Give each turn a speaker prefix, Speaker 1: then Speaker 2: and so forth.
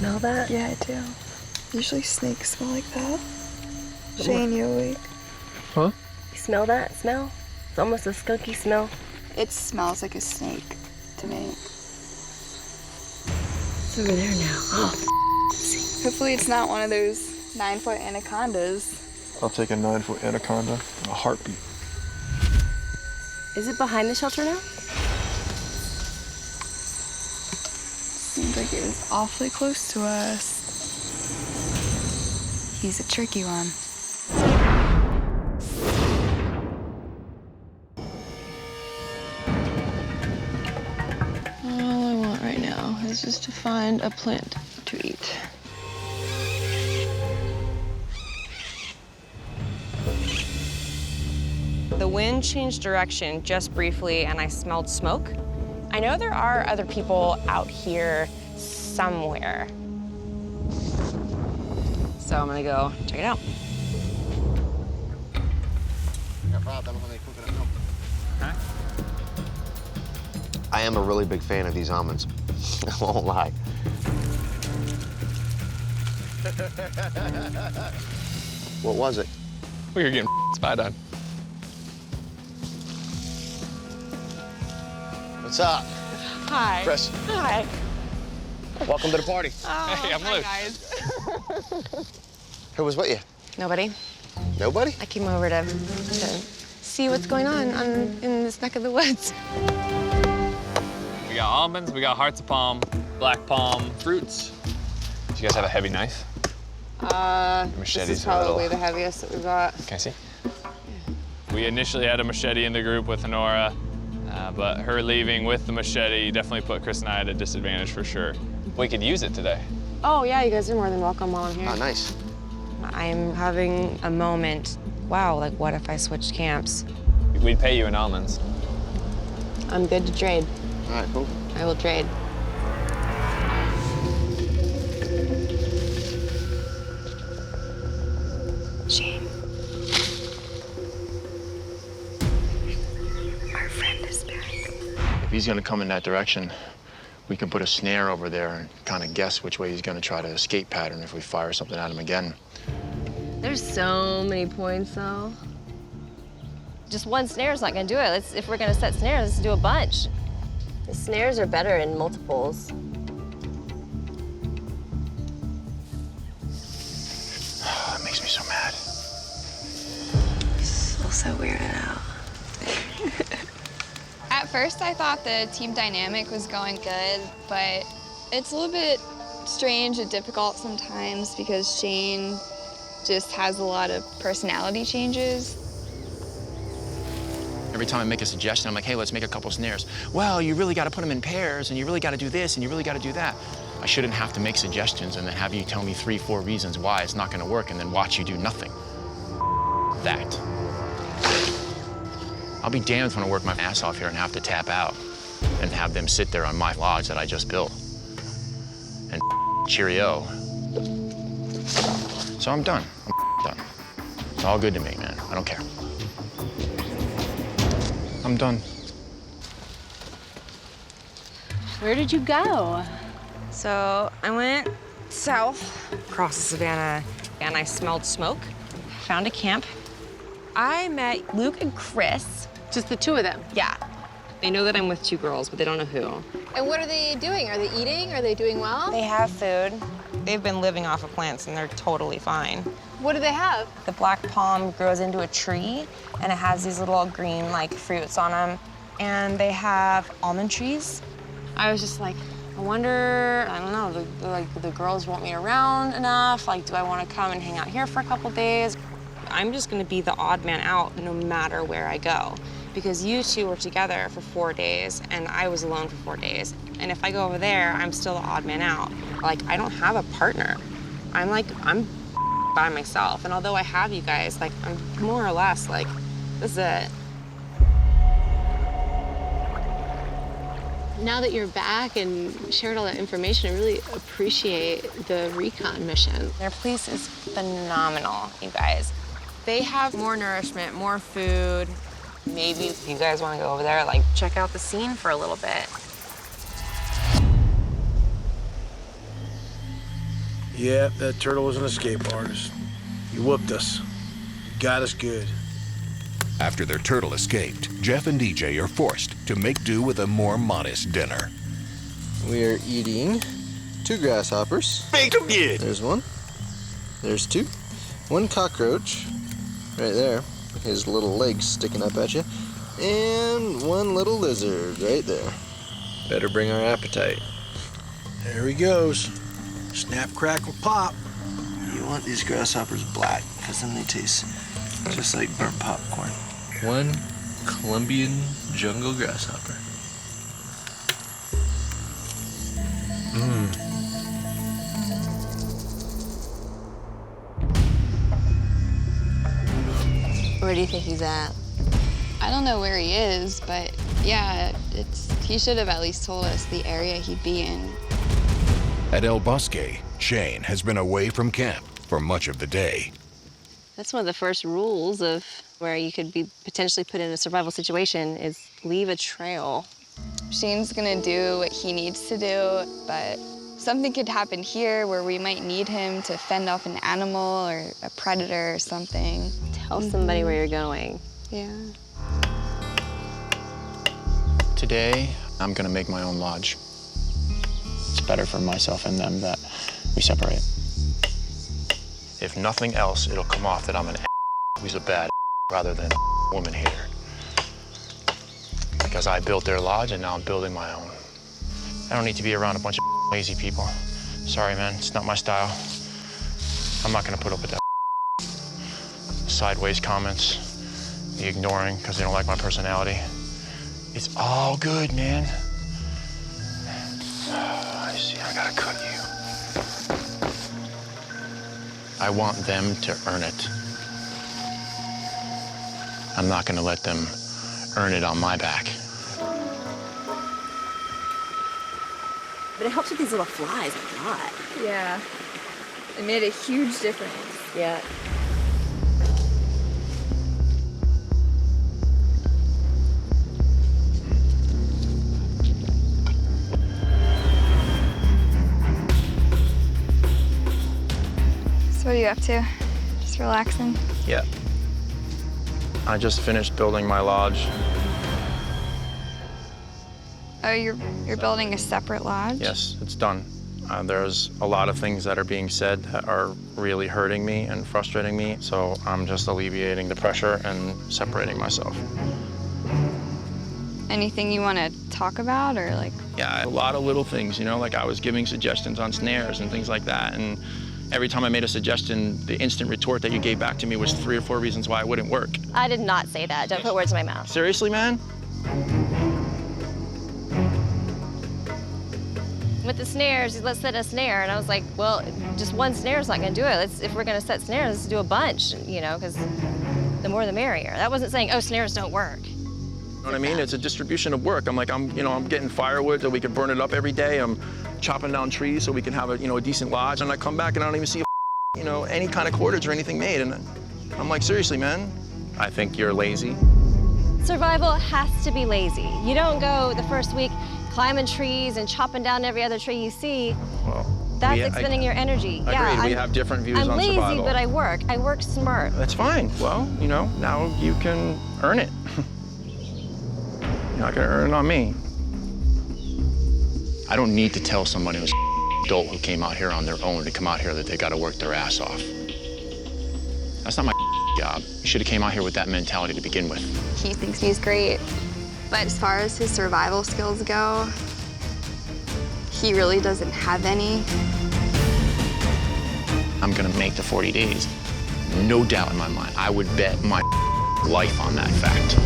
Speaker 1: smell that?
Speaker 2: Yeah, I do. Usually snakes smell like that. Shane, you awake?
Speaker 3: Huh?
Speaker 1: You smell that smell? It's almost a skunky smell.
Speaker 2: It smells like a snake to me.
Speaker 1: It's over there now. Oh,
Speaker 2: Hopefully it's not one of those 9-foot anacondas.
Speaker 3: I'll take a 9-foot anaconda in a heartbeat.
Speaker 1: is it behind the shelter now?
Speaker 2: Seems like it was awfully close to us. He's a tricky one.
Speaker 4: All I want right now is just to find a plant to eat.
Speaker 5: The wind changed direction just briefly and I smelled smoke. I know there are other people out here somewhere. So I'm gonna go check it out.
Speaker 6: I am a really big fan of these almonds. I won't lie. What was it?
Speaker 3: We were getting spied on.
Speaker 6: What's up?
Speaker 5: Hi.
Speaker 6: Chris.
Speaker 5: Hi.
Speaker 6: Welcome to the party.
Speaker 5: Oh,
Speaker 3: Hey, I'm
Speaker 5: hi,
Speaker 3: Luke.
Speaker 5: guys.
Speaker 6: Who was with you?
Speaker 5: Nobody.
Speaker 6: Nobody?
Speaker 5: I came over to see what's going on in this neck of the woods.
Speaker 3: We got almonds, we got hearts of palm, black palm, fruits. Do you guys have a heavy knife?
Speaker 5: This
Speaker 3: Machetes
Speaker 5: is
Speaker 3: are a little-
Speaker 5: probably the heaviest that we've got.
Speaker 3: Can I see? We initially had a machete in the group with Honora, but her leaving with the machete definitely put Chris and I at a disadvantage for sure. We could use it today.
Speaker 5: Oh, yeah, you guys are more than welcome while I'm here.
Speaker 6: Oh, nice.
Speaker 5: I'm having a moment. Wow, like what if I switched camps?
Speaker 3: We'd pay you in almonds.
Speaker 5: I'm good to trade.
Speaker 6: All right, cool.
Speaker 5: I will trade.
Speaker 2: Shane. Our friend is back.
Speaker 7: If he's gonna come in that direction, we can put a snare over there and kind of guess which way he's gonna try to escape pattern if we fire something at him again.
Speaker 1: There's so many points, though. Just one snare is not gonna do it. If we're gonna set snares, let's do a bunch. The snares are better in multiples.
Speaker 7: That makes me so mad.
Speaker 2: So weirded out.
Speaker 8: At first, I thought the team dynamic was going good, but it's a little bit strange and difficult sometimes because Shane just has a lot of personality changes.
Speaker 7: Every time I make a suggestion, I'm like, hey, let's make a couple snares. Well, you really gotta put them in pairs, and you really gotta do this, and you really gotta do that. I shouldn't have to make suggestions and then have you tell me 3, 4 reasons why it's not gonna work and then watch you do nothing. That. I'll be damned if I work my ass off here and have to tap out and have them sit there on my lodge that I just built. And cheerio. So I'm done. I'm done. It's all good to me, man. I don't care. I'm done.
Speaker 4: Where did you go?
Speaker 5: So I went south across the savannah and I smelled smoke, found a camp. I met Luke and Chris.
Speaker 4: Just the two of them?
Speaker 5: Yeah. They know that I'm with 2 girls, but they don't know who.
Speaker 8: And what are they doing? Are they eating? Are they doing well?
Speaker 5: They have food. They've been living off of plants and they're totally fine.
Speaker 8: What do they have?
Speaker 5: The black palm grows into a tree and it has these little green like fruits on them. And they have almond trees. I was just like, I wonder, I don't know, the girls want me around enough. Like, do I want to come and hang out here for a couple days? I'm just gonna be the odd man out no matter where I go. Because you 2 were together for 4 days and I was alone for 4 days. And if I go over there, I'm still the odd man out. Like, I don't have a partner. I'm by myself. And although I have you guys, like, I'm more or less like, this is it.
Speaker 4: Now that you're back and shared all that information, I really appreciate the recon mission.
Speaker 5: Their place is phenomenal, you guys. They have more nourishment, more food. Maybe if you guys want to go over there, like, check out the scene for a little bit.
Speaker 9: Yeah, that turtle was an escape artist. He whooped us. Got us good.
Speaker 10: After their turtle escaped, Jeff and DJ are forced to make do with a more modest dinner.
Speaker 11: We are eating 2 grasshoppers.
Speaker 9: Make them good.
Speaker 11: There's 1. There's 2. 1 cockroach, right there, his little legs sticking up at you. And 1 little lizard, right there. Better bring our appetite.
Speaker 9: There he goes. Snap, crackle, pop.
Speaker 11: You want these grasshoppers black, because then they taste just like burnt popcorn. 1 Colombian jungle grasshopper.
Speaker 1: Where do you think he's at?
Speaker 8: I don't know where he is, but yeah, he should have at least told us the area he'd be in.
Speaker 10: At El Bosque, Shane has been away from camp for much of the day.
Speaker 1: That's one of the first rules of where you could be potentially put in a survival situation is leave a trail.
Speaker 8: Shane's gonna do what he needs to do, but something could happen here where we might need him to fend off an animal or a predator or something.
Speaker 1: Tell somebody where you're going.
Speaker 8: Yeah.
Speaker 7: Today, I'm gonna make my own lodge. It's better for myself and them that we separate. If nothing else, it'll come off that I'm an who's a bad rather than a woman hater. Because I built their lodge and now I'm building my own. I don't need to be around a bunch of lazy people. Sorry, man, it's not my style. I'm not gonna put up with that sideways comments, the ignoring because they don't like my personality. It's all good, man. I see, I gotta cut you. I want them to earn it. I'm not gonna let them earn it on my back.
Speaker 1: But it helps with these little flies a lot.
Speaker 8: Yeah. It made a huge difference.
Speaker 1: Yeah.
Speaker 8: So what are you up to? Just relaxing?
Speaker 7: Yeah. I just finished building my lodge.
Speaker 8: Oh, you're building a separate lodge?
Speaker 7: Yes, it's done. There's a lot of things that are being said that are really hurting me and frustrating me, so I'm just alleviating the pressure and separating myself.
Speaker 8: Anything you want to talk about, or like?
Speaker 7: Yeah, a lot of little things, you know, like I was giving suggestions on snares and things like that, and every time I made a suggestion, the instant retort that you gave back to me was 3 or 4 reasons why it wouldn't work.
Speaker 1: I did not say that. Don't put words in my mouth.
Speaker 7: Seriously, man?
Speaker 1: With the snares, let's set a snare. And I was like, well, just 1 snare is not going to do it. If we're going to set snares, let's do a bunch, you know, because the more the merrier. That wasn't saying, oh, snares don't work.
Speaker 7: You know what I mean? It's a distribution of work. I'm getting firewood so we can burn it up every day. I'm chopping down trees so we can have a decent lodge. And I come back and I don't even see any kind of cordage or anything made. And I'm like, seriously, man, I think you're lazy.
Speaker 1: Survival has to be lazy. You don't go the first week climbing trees and chopping down every other tree you see.
Speaker 7: Well,
Speaker 1: that's expending your energy.
Speaker 7: Agreed. We have different views on
Speaker 1: survival. I'm lazy, but I work smart.
Speaker 7: That's fine. Well, now you can earn it. You're not gonna earn it on me. I don't need to tell somebody who's an adult who came out here on their own to come out here that they gotta work their ass off. That's not my job. You should have came out here with that mentality to begin with.
Speaker 8: He thinks he's great, but as far as his survival skills go, he really doesn't have any.
Speaker 7: I'm gonna make the 40 days. No doubt in my mind. I would bet my life on that fact.